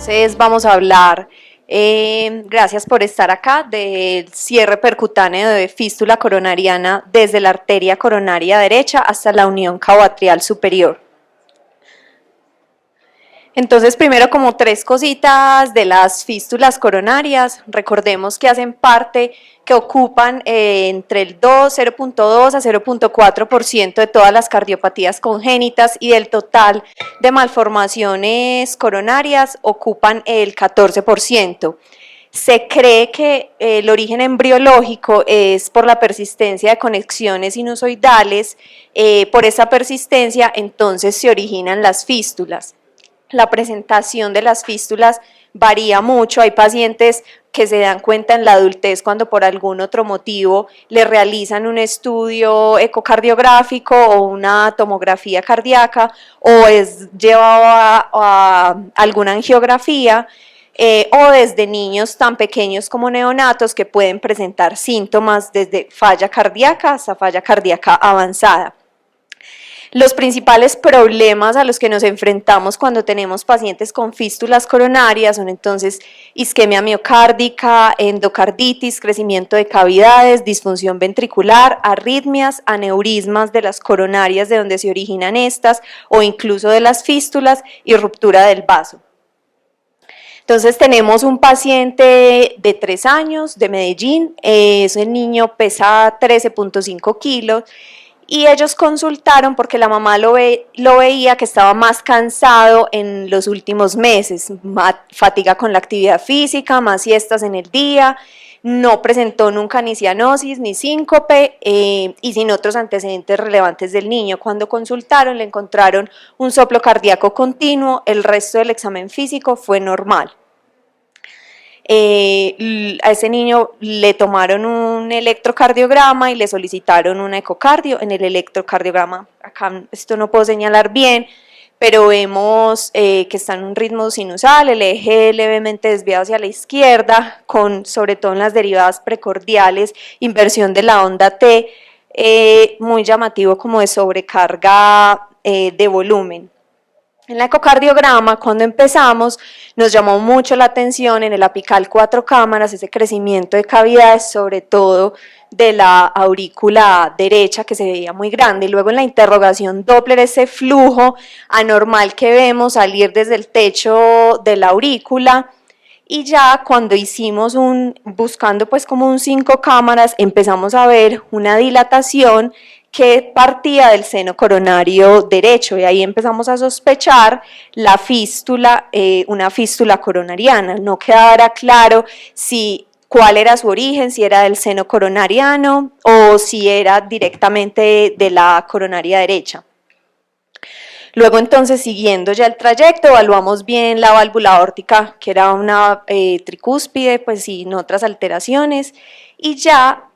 Entonces vamos a hablar, gracias por estar acá, del cierre percutáneo de fístula coronariana desde la arteria coronaria derecha hasta la unión cauatrial superior. Entonces, primero como tres cositas de las fístulas coronarias, recordemos que hacen parte, que ocupan entre el 0.2 a 0.4% de todas las cardiopatías congénitas y del total de malformaciones coronarias ocupan el 14%. Se cree que el origen embriológico es por la persistencia de conexiones sinusoidales, por esa persistencia entonces se originan las fístulas. La presentación de las fístulas varía mucho, hay pacientes que se dan cuenta en la adultez cuando por algún otro motivo le realizan un estudio ecocardiográfico o una tomografía cardíaca o es llevado a alguna angiografía, o desde niños tan pequeños como neonatos que pueden presentar síntomas desde falla cardíaca hasta falla cardíaca avanzada. Los principales problemas a los que nos enfrentamos cuando tenemos pacientes con fístulas coronarias son entonces isquemia miocárdica, endocarditis, crecimiento de cavidades, disfunción ventricular, arritmias, aneurismas de las coronarias de donde se originan estas o incluso de las fístulas y ruptura del vaso. Entonces tenemos un paciente de 3 años de Medellín, ese niño pesa 13.5 kilos, y ellos consultaron porque la mamá lo veía que estaba más cansado en los últimos meses, fatiga con la actividad física, más siestas en el día, no presentó nunca ni cianosis ni síncope y sin otros antecedentes relevantes del niño. Cuando consultaron le encontraron un soplo cardíaco continuo, el resto del examen físico fue normal. A ese niño le tomaron un electrocardiograma y le solicitaron un ecocardio. En el electrocardiograma, acá esto no puedo señalar bien, pero vemos que está en un ritmo sinusal, el eje levemente desviado hacia la izquierda, con sobre todo en las derivadas precordiales, inversión de la onda T, muy llamativo como de sobrecarga de volumen. En el ecocardiograma, cuando empezamos, nos llamó mucho la atención en el apical 4 cámaras, ese crecimiento de cavidades, sobre todo de la aurícula derecha, que se veía muy grande. Y luego en la interrogación Doppler, ese flujo anormal que vemos salir desde el techo de la aurícula. Y ya cuando hicimos buscando pues como un 5 cámaras, empezamos a ver una dilatación que partía del seno coronario derecho, y ahí empezamos a sospechar la fístula, una fístula coronariana. No quedaba claro cuál era su origen, si era del seno coronariano o si era directamente de la coronaria derecha. Luego entonces, siguiendo ya el trayecto, evaluamos bien la válvula aórtica, que era una tricúspide, pues sin otras alteraciones, y ya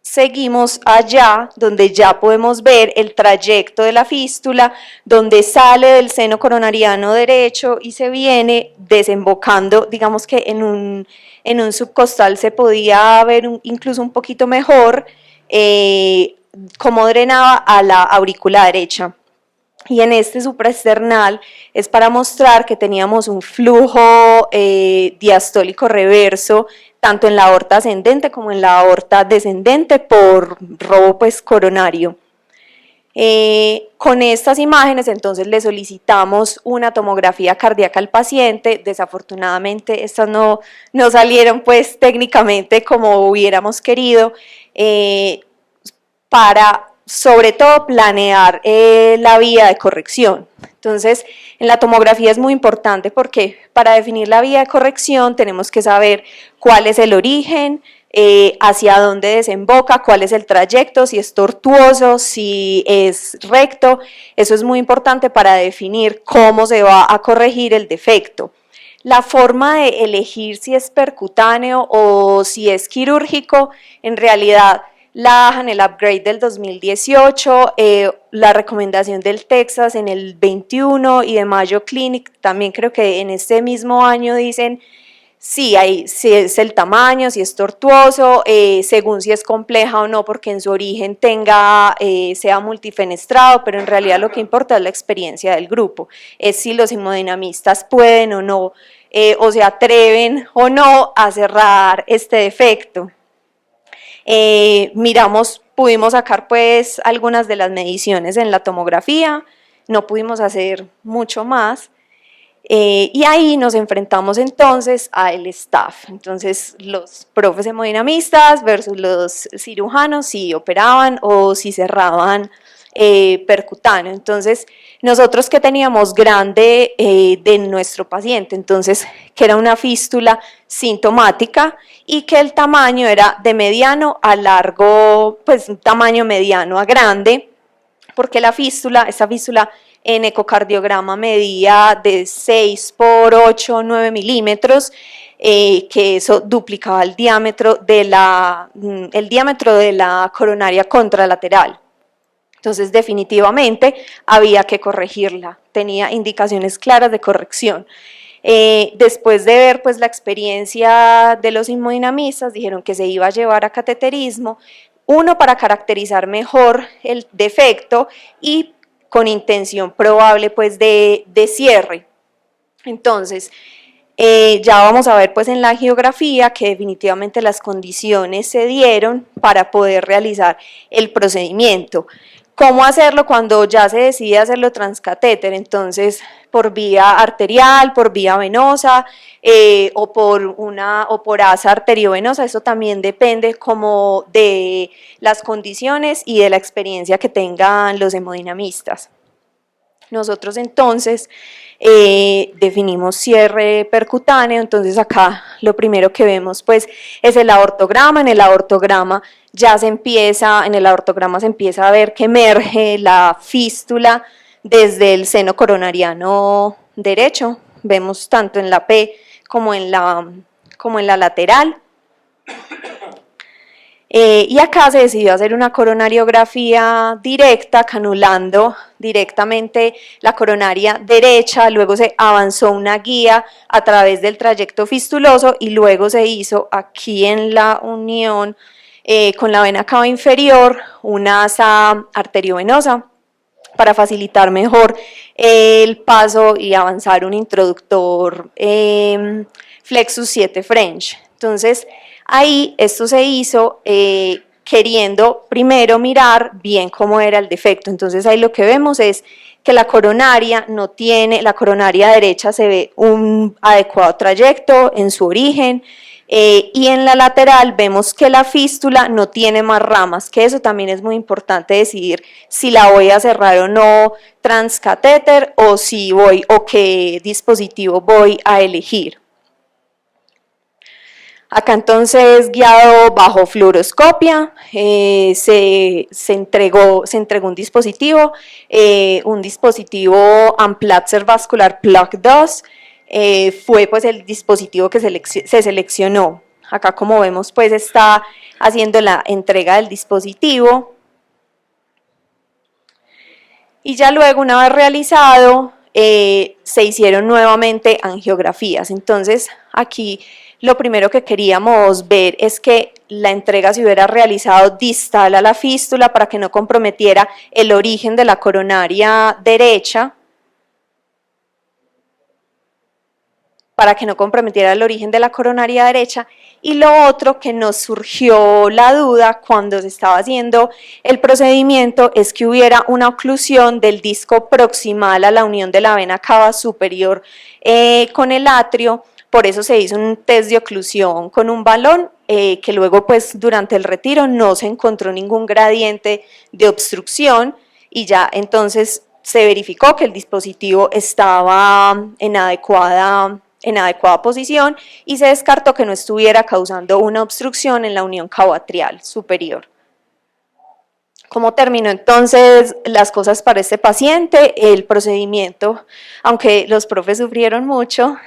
seguimos allá donde ya podemos ver el trayecto de la fístula, donde sale del seno coronariano derecho y se viene desembocando, digamos que en un subcostal se podía ver incluso un poquito mejor cómo drenaba a la aurícula derecha. Y en este supraesternal es para mostrar que teníamos un flujo diastólico reverso tanto en la aorta ascendente como en la aorta descendente por robo pues coronario. Con estas imágenes entonces le solicitamos una tomografía cardíaca al paciente. Desafortunadamente estas no salieron pues técnicamente como hubiéramos querido, para sobre todo planear la vía de corrección. Entonces, en la tomografía es muy importante porque para definir la vía de corrección tenemos que saber cuál es el origen, hacia dónde desemboca, cuál es el trayecto, si es tortuoso, si es recto. Eso es muy importante para definir cómo se va a corregir el defecto. La forma de elegir si es percutáneo o si es quirúrgico, en realidad la AJA en el upgrade del 2018, la recomendación del Texas en el 21 y de Mayo Clinic, también creo que en este mismo año dicen si es el tamaño, si es tortuoso, según si es compleja o no, porque en su origen sea multifenestrado, pero en realidad lo que importa es la experiencia del grupo, es si los hemodinamistas pueden o no o se atreven o no a cerrar este defecto. Pudimos sacar pues algunas de las mediciones en la tomografía, no pudimos hacer mucho más, y ahí nos enfrentamos entonces al staff, entonces los profes hemodinamistas versus los cirujanos si operaban o si cerraban percutáneo. Entonces nosotros que teníamos grande de nuestro paciente, entonces que era una fístula sintomática y que el tamaño era de mediano a largo, pues un tamaño mediano a grande, porque esta fístula en ecocardiograma medía de 6 por 8, 9 milímetros, que eso duplicaba el diámetro de la coronaria contralateral. Entonces, definitivamente había que corregirla, tenía indicaciones claras de corrección. Después de ver pues, la experiencia de los hemodinamistas, dijeron que se iba a llevar a cateterismo, uno para caracterizar mejor el defecto y con intención probable pues, de cierre. Entonces, ya vamos a ver pues, en la geografía que definitivamente las condiciones se dieron para poder realizar el procedimiento. ¿Cómo hacerlo cuando ya se decide hacerlo transcatéter? Entonces, por vía arterial, por vía venosa o por asa arteriovenosa, eso también depende como de las condiciones y de la experiencia que tengan los hemodinamistas. Nosotros entonces definimos cierre percutáneo, entonces acá lo primero que vemos pues es el aortograma. En el aortograma se empieza a ver que emerge la fístula desde el seno coronariano derecho, vemos tanto en la P como en la lateral. Y acá se decidió hacer una coronariografía directa, canulando directamente la coronaria derecha, luego se avanzó una guía a través del trayecto fistuloso y luego se hizo aquí en la unión con la vena cava inferior una asa arteriovenosa para facilitar mejor el paso y avanzar un introductor Flexus 7 French. Entonces, ahí esto se hizo queriendo primero mirar bien cómo era el defecto. Entonces ahí lo que vemos es que la coronaria derecha se ve un adecuado trayecto en su origen, y en la lateral vemos que la fístula no tiene más ramas, que eso también es muy importante decidir si la voy a cerrar o no transcatéter o qué dispositivo voy a elegir. Acá entonces, guiado bajo fluoroscopia, se entregó un dispositivo Amplatzer Vascular Plug 2, fue pues el dispositivo que se seleccionó. Acá como vemos pues está haciendo la entrega del dispositivo. Y ya luego una vez realizado, se hicieron nuevamente angiografías. Entonces aquí lo primero que queríamos ver es que la entrega se hubiera realizado distal a la fístula para que no comprometiera el origen de la coronaria derecha, y lo otro que nos surgió la duda cuando se estaba haciendo el procedimiento es que hubiera una oclusión del disco proximal a la unión de la vena cava superior con el atrio. Por eso se hizo un test de oclusión con un balón, que luego pues durante el retiro no se encontró ningún gradiente de obstrucción y ya entonces se verificó que el dispositivo estaba en adecuada posición y se descartó que no estuviera causando una obstrucción en la unión cavoatrial superior. ¿Cómo terminó entonces las cosas para este paciente? El procedimiento, aunque los profes sufrieron mucho,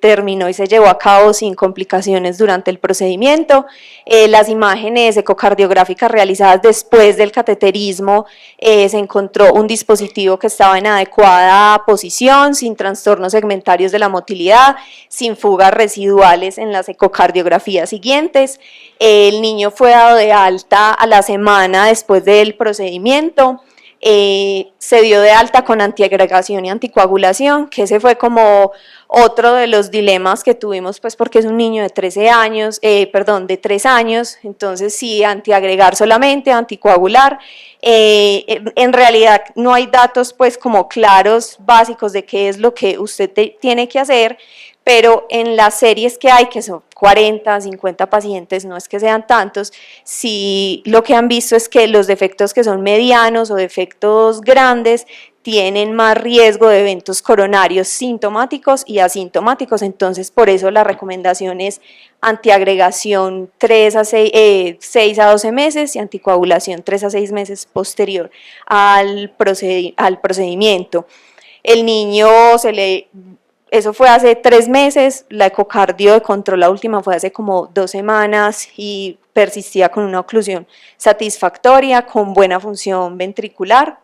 terminó y se llevó a cabo sin complicaciones durante el procedimiento. Las imágenes ecocardiográficas realizadas después del cateterismo, se encontró un dispositivo que estaba en adecuada posición, sin trastornos segmentarios de la motilidad, sin fugas residuales en las ecocardiografías siguientes. El niño fue dado de alta a la semana después del procedimiento. se dio de alta con antiagregación y anticoagulación, que ese fue como otro de los dilemas que tuvimos, pues porque es un niño de 13 años, de 3 años, entonces sí, antiagregar solamente, anticoagular. En realidad no hay datos pues como claros, básicos de qué es lo que usted tiene que hacer, pero en las series que hay, que son 40, 50 pacientes, no es que sean tantos, sí lo que han visto es que los defectos que son medianos o defectos grandes tienen más riesgo de eventos coronarios sintomáticos y asintomáticos, entonces por eso la recomendación es antiagregación 6 a 12 meses y anticoagulación 3 a 6 meses posterior al procedimiento. El niño eso fue hace 3 meses, la ecocardio de control, la última fue hace como 2 semanas y persistía con una oclusión satisfactoria, con buena función ventricular.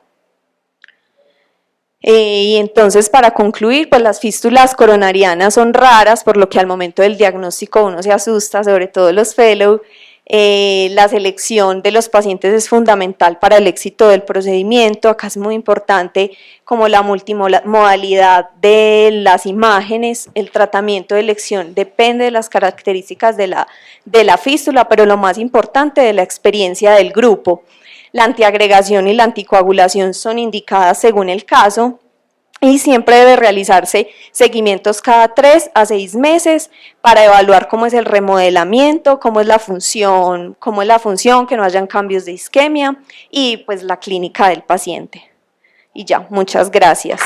Y entonces, para concluir, pues las fístulas coronarianas son raras, por lo que al momento del diagnóstico uno se asusta, sobre todo los fellow. La selección de los pacientes es fundamental para el éxito del procedimiento. Acá es muy importante como la multimodalidad de las imágenes, el tratamiento de elección depende de las características de la fístula, pero lo más importante de la experiencia del grupo. La antiagregación y la anticoagulación son indicadas según el caso y siempre debe realizarse seguimientos cada 3 a 6 meses para evaluar cómo es el remodelamiento, cómo es la función, que no hayan cambios de isquemia y pues la clínica del paciente. Y ya, muchas gracias.